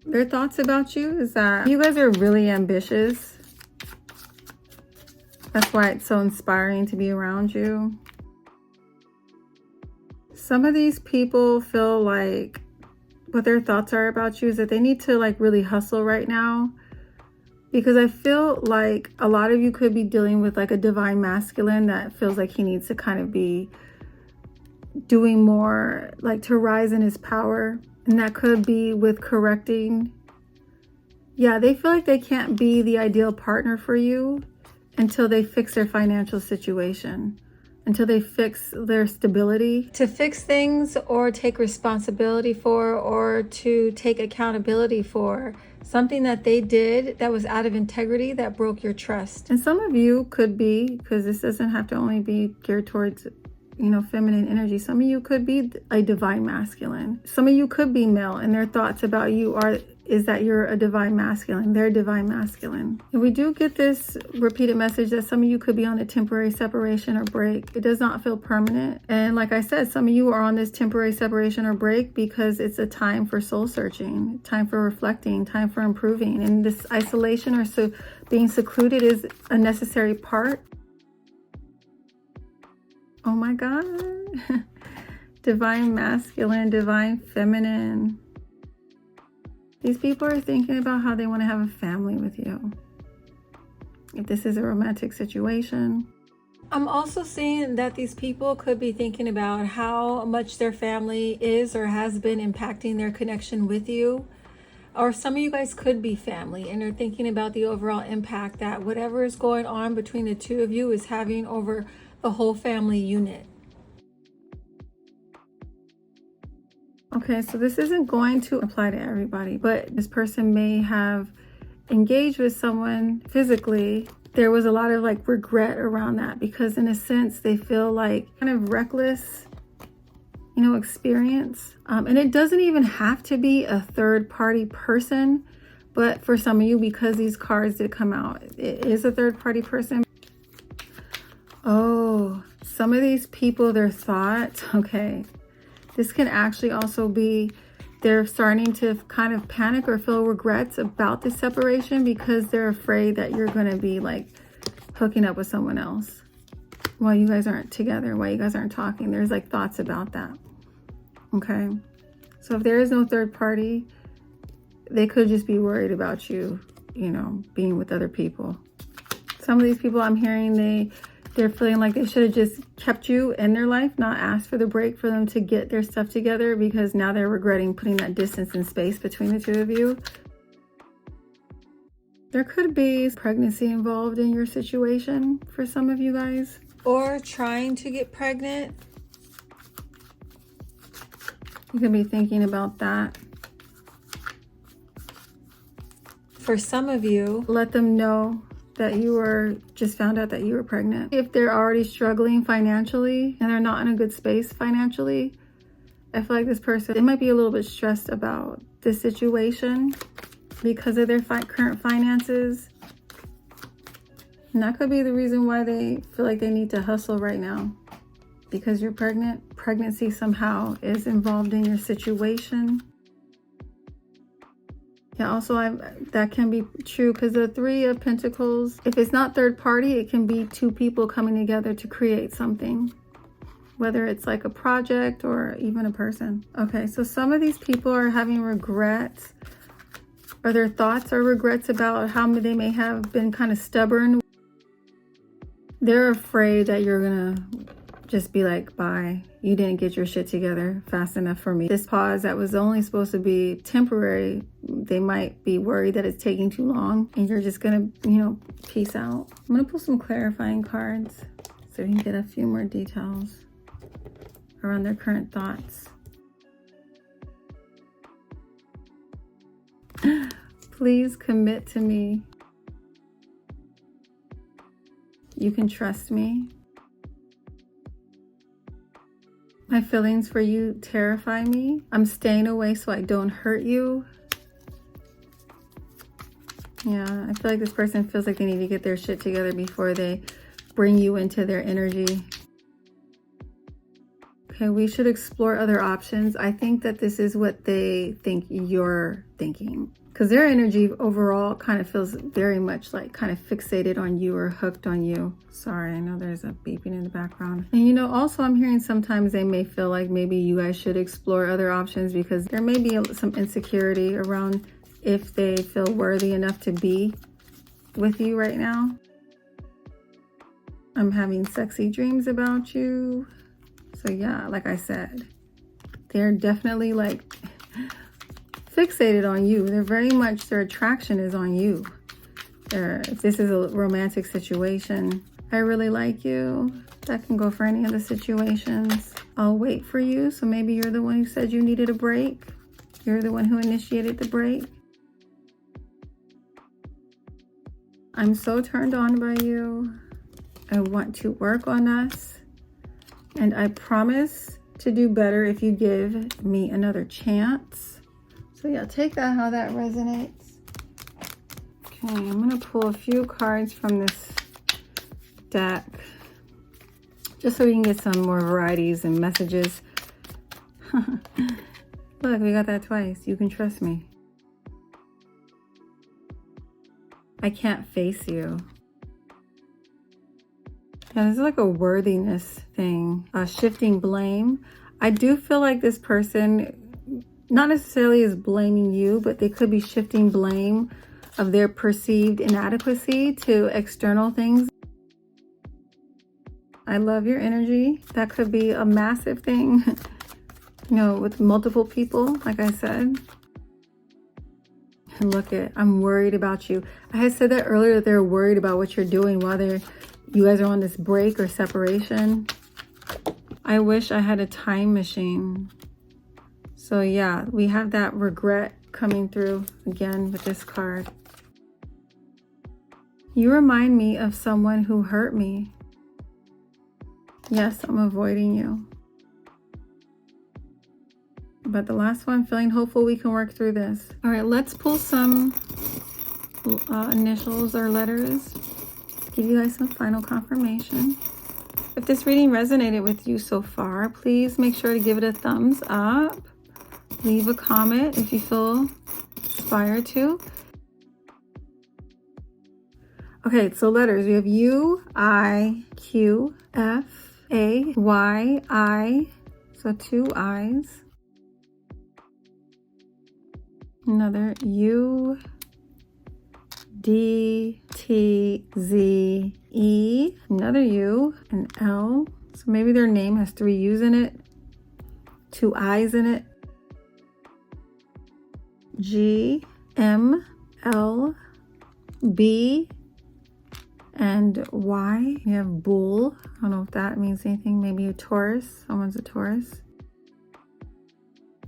Their thoughts about you is that you guys are really ambitious. That's why it's so inspiring to be around you. Some of these people feel like what their thoughts are about you is that they need to like really hustle right now. Because I feel like a lot of you could be dealing with like a divine masculine that feels like he needs to kind of be doing more, like to rise in his power. And that could be with correcting. Yeah, they feel like they can't be the ideal partner for you until they fix their financial situation, until they fix their stability. To fix things or take responsibility for, or to take accountability for something that they did that was out of integrity, that broke your trust. And some of you could be, because this doesn't have to only be geared towards, you know, feminine energy. Some of you could be a divine masculine. Some of you could be male, and their thoughts about you is that you're a divine masculine. They're divine masculine. And we do get this repeated message that some of you could be on a temporary separation or break. It does not feel permanent. And like I said, some of you are on this temporary separation or break because it's a time for soul searching, time for reflecting, time for improving. And this isolation or so being secluded is a necessary part. Oh my God. Divine masculine, divine feminine. These people are thinking about how they want to have a family with you. If this is a romantic situation. I'm also seeing that these people could be thinking about how much their family is or has been impacting their connection with you. Or some of you guys could be family and are thinking about the overall impact that whatever is going on between the two of you is having over the whole family unit. Okay, so this isn't going to apply to everybody, but this person may have engaged with someone physically. There was a lot of like regret around that because in a sense they feel like kind of reckless, you know, experience. And it doesn't even have to be a third party person, but for some of you, because these cards did come out, it is a third party person. Oh, some of these people, their thoughts, okay. This can actually also be they're starting to kind of panic or feel regrets about the separation because they're afraid that you're going to be like hooking up with someone else. Why you guys aren't together, why you guys aren't talking. There's like thoughts about that. Okay. So if there is no third party, they could just be worried about you, you know, being with other people. Some of these people I'm hearing, they're feeling like they should have just kept you in their life, not asked for the break for them to get their stuff together, because now they're regretting putting that distance and space between the two of you. There could be pregnancy involved in your situation for some of you guys, or trying to get pregnant. You could be thinking about that. For some of you, let them know that you were just found out that you were pregnant. If they're already struggling financially and they're not in a good space financially, I feel like this person, they might be a little bit stressed about this situation because of their current finances. And that could be the reason why they feel like they need to hustle right now, because you're pregnant. Pregnancy somehow is involved in your situation. Yeah, also that can be true because the Three of Pentacles, if it's not third party, it can be two people coming together to create something, whether it's like a project or even a person. Okay, so some of these people are having regrets, or their thoughts are regrets about how they may have been kind of stubborn. They're afraid that you're gonna just be like, bye, you didn't get your shit together fast enough for me. This pause that was only supposed to be temporary, they might be worried that it's taking too long and you're just gonna, you know, peace out. I'm gonna pull some clarifying cards so we can get a few more details around their current thoughts. Please commit to me. You can trust me. My feelings for you terrify me. I'm staying away so I don't hurt you. Yeah, I feel like this person feels like they need to get their shit together before they bring you into their energy. Okay, we should explore other options. I think that this is what they think you're thinking, because their energy overall kind of feels very much like kind of fixated on you or hooked on you. Sorry, I know there's a beeping in the background. And you know, also I'm hearing sometimes they may feel like maybe you guys should explore other options because there may be some insecurity around if they feel worthy enough to be with you right now. I'm having sexy dreams about you. So yeah, like I said, they're definitely like fixated on you. They're very much, their attraction is on you. If this is a romantic situation, I really like you. That can go for any of the situations. I'll wait for you. So maybe you're the one who said you needed a break. You're the one who initiated the break. I'm so turned on by you. I want to work on us. And I promise to do better if you give me another chance. So yeah, take that how that resonates. Okay, I'm gonna pull a few cards from this deck just so we can get some more varieties and messages. Look, we got that twice. You can trust me. I can't face you. Yeah, this is like a worthiness thing, shifting blame. I do feel like this person not necessarily is blaming you, but they could be shifting blame of their perceived inadequacy to external things. I love your energy. That could be a massive thing, you know, with multiple people, like I said. And look at, I'm worried about you. I had said that earlier, that they're worried about what you're doing while you guys are on this break or separation. I wish I had a time machine. So yeah, we have that regret coming through again with this card. You remind me of someone who hurt me. Yes, I'm avoiding you. But the last one, feeling hopeful we can work through this. All right, let's pull some initials or letters. Give you guys some final confirmation. If this reading resonated with you so far, please make sure to give it a thumbs up. Leave a comment if you feel inspired to. Okay, so letters. We have U, I, Q, F, A, Y, I. So 2 I's. Another U, D, T, Z, E. Another U, an L. So maybe their name has 3 U's in it, 2 I's in it. G, M, L, B, and Y. We have bull. I don't know if that means anything. Maybe a Taurus. Someone's a Taurus.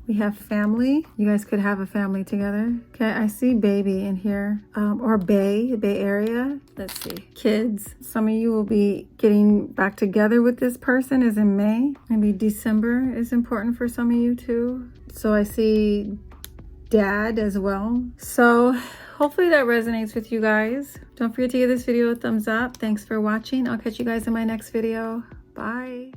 We have family. You guys could have a family together. Okay, I see baby in here. Or Bay Area. Let's see. Kids. Some of you will be getting back together with this person is in May. Maybe December is important for some of you too. So I see dad as well. So hopefully that resonates with you guys. Don't forget to give this video a thumbs up. Thanks for watching. I'll catch you guys in my next video. Bye.